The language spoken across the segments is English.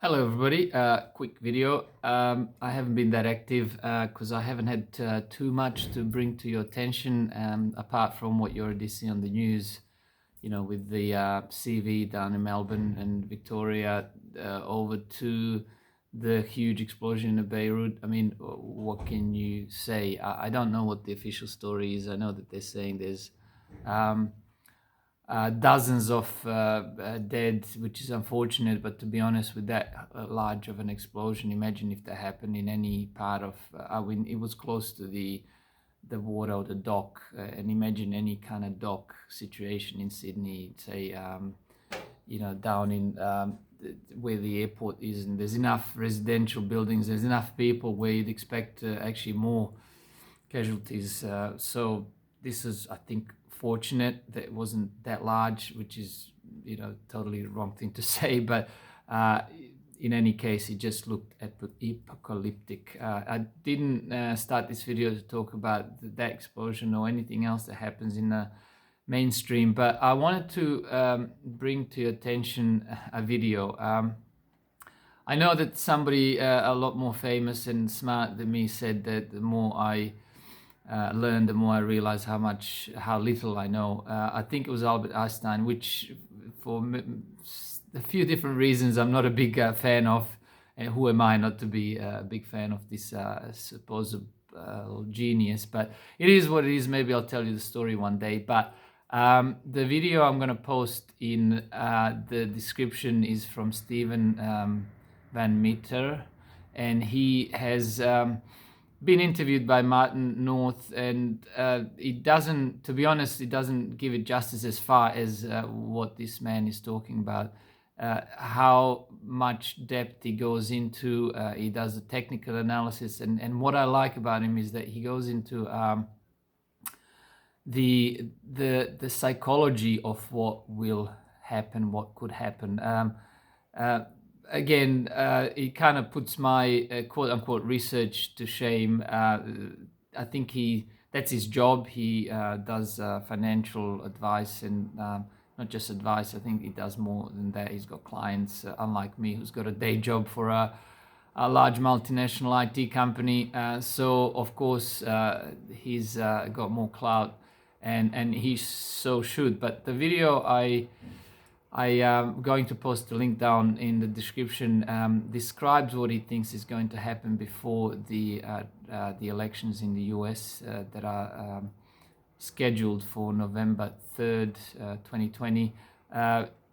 Hello everybody, quick video. I haven't been that active because I haven't had too much to bring to your attention apart from what you already see on the news, with the CV down in Melbourne and Victoria over to the huge explosion in Beirut. I mean, what can you say? I don't know what the official story is. I know that they're saying there's um, dozens of dead, which is unfortunate. But to be honest, with that large of an explosion, imagine if that happened in any part of. I mean, it was close to the water or the dock, and imagine any kind of dock situation in Sydney, say, down in where the airport is, and there's enough residential buildings, there's enough people where you'd expect actually more casualties. So this is, I think, fortunate that it wasn't that large, which is, totally the wrong thing to say. But uh, in any case, it just looked apocalyptic. I didn't start this video to talk about that explosion or anything else that happens in the mainstream, but I wanted to bring to your attention a video. I know that somebody a lot more famous and smart than me said that the more I learn, the more I realize how little I know. I think it was Albert Einstein, which for a few different reasons I'm not a big fan of. And who am I not to be a big fan of this supposed genius? But it is what it is. Maybe I'll tell you the story one day. But the video I'm going to post in the description is from Stephen Van Metre, and he has been interviewed by Martin North, and it doesn't, to be honest, it doesn't give it justice as far as what this man is talking about. How much depth he goes into. He does a technical analysis, and what I like about him is that he goes into the psychology of what will happen, what could happen. Again, it kind of puts my quote unquote research to shame. I think that's his job. He does financial advice and not just advice. I think he does more than that. He's got clients, unlike me, who's got a day job for a large multinational IT company. So of course he's got more clout, and he so should. But the video I am going to post the link down in the description, describes what he thinks is going to happen before the elections in the US that are scheduled for November 3rd, 2020.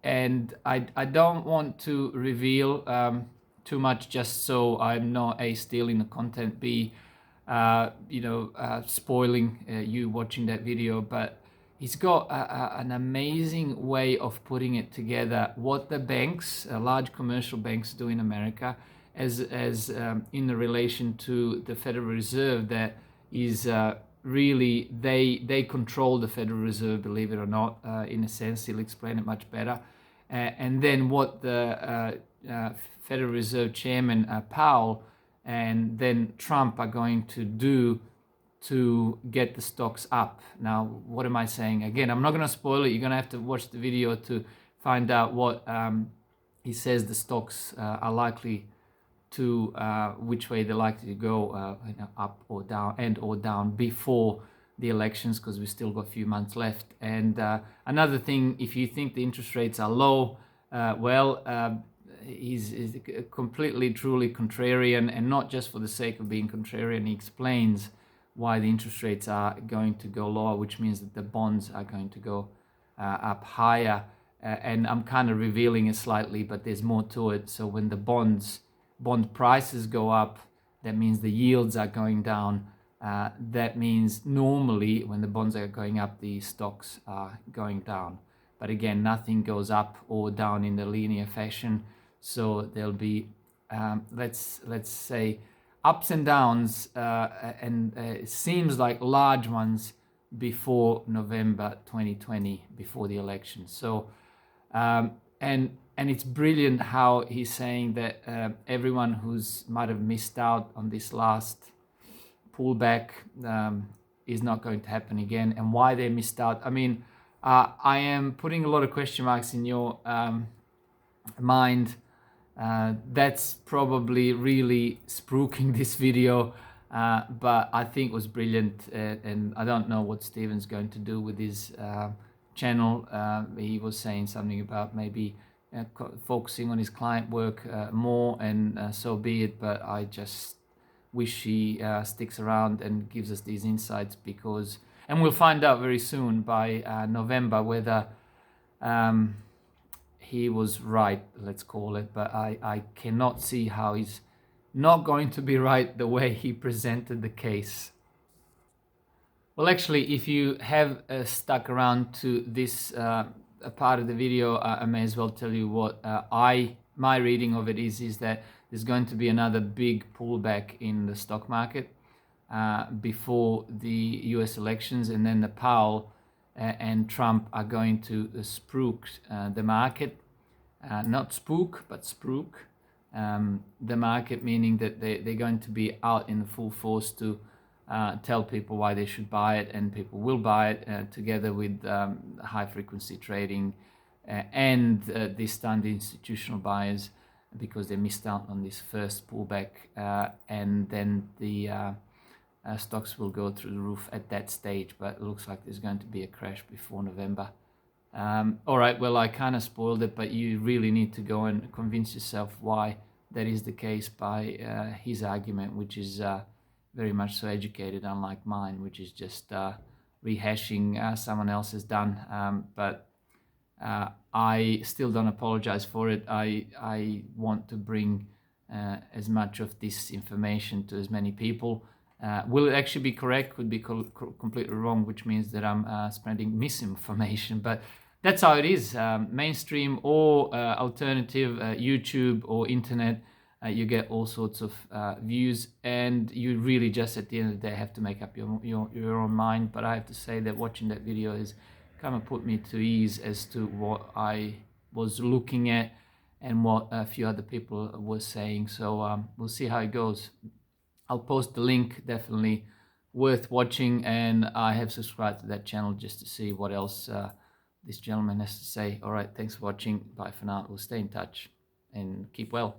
And I don't want to reveal too much, just so I'm not A, stealing the content, B, spoiling you watching that video. But he's got an amazing way of putting it together, what the banks, large commercial banks, do in America as in relation to the Federal Reserve. That is really, they control the Federal Reserve, believe it or not. In a sense, he'll explain it much better. And then what the Federal Reserve Chairman Powell and then Trump are going to do to get the stocks up. Now, what am I saying? Again, I'm not going to spoil it. You're going to have to watch the video to find out what he says the stocks are likely to, which way they're likely to go, up or down, and or down before the elections, because we've still got a few months left. And another thing, if you think the interest rates are low, he's completely, truly contrarian, and not just for the sake of being contrarian. He explains why the interest rates are going to go lower, which means that the bonds are going to go up higher. And I'm kind of revealing it slightly, but there's more to it. So when the bond prices go up, that means the yields are going down. That means normally when the bonds are going up, the stocks are going down. But again, nothing goes up or down in the linear fashion. So there'll be, let's say, ups and downs, and it seems like large ones before November 2020, before the election. So, and it's brilliant how he's saying that everyone who's might have missed out on this last pullback is not going to happen again, and why they missed out. I mean, I am putting a lot of question marks in your mind That's probably really spooking this video, but I think it was brilliant, and I don't know what Steven's going to do with his channel. He was saying something about maybe focusing on his client work more, and so be it, but I just wish he sticks around and gives us these insights, because, and we'll find out very soon by November whether he was right, let's call it, but I cannot see how he's not going to be right the way he presented the case. Well, actually, if you have stuck around to this part of the video, I may as well tell you what my reading of it is that there's going to be another big pullback in the stock market before the US elections, and then the Powell and Trump are going to spook the market, not spook, but spook the market, meaning that they're going to be out in full force to tell people why they should buy it, and people will buy it together with high frequency trading and these stunned institutional buyers, because they missed out on this first pullback, and then the stocks will go through the roof at that stage, but it looks like there's going to be a crash before November. All right, well, I kind of spoiled it, but you really need to go and convince yourself why that is the case by his argument, which is very much so educated, unlike mine, which is just rehashing someone else has done. But I still don't apologize for it. I want to bring as much of this information to as many people. Will it actually be correct? Could be completely wrong, which means that I'm spreading misinformation. But that's how it is. Mainstream or alternative, YouTube or internet, you get all sorts of views, and you really just at the end of the day have to make up your own mind. But I have to say that watching that video has kind of put me to ease as to what I was looking at and what a few other people were saying. So we'll see how it goes. I'll post the link, definitely worth watching, and I have subscribed to that channel just to see what else this gentleman has to say. All right, thanks for watching. Bye for now. We'll stay in touch and keep well.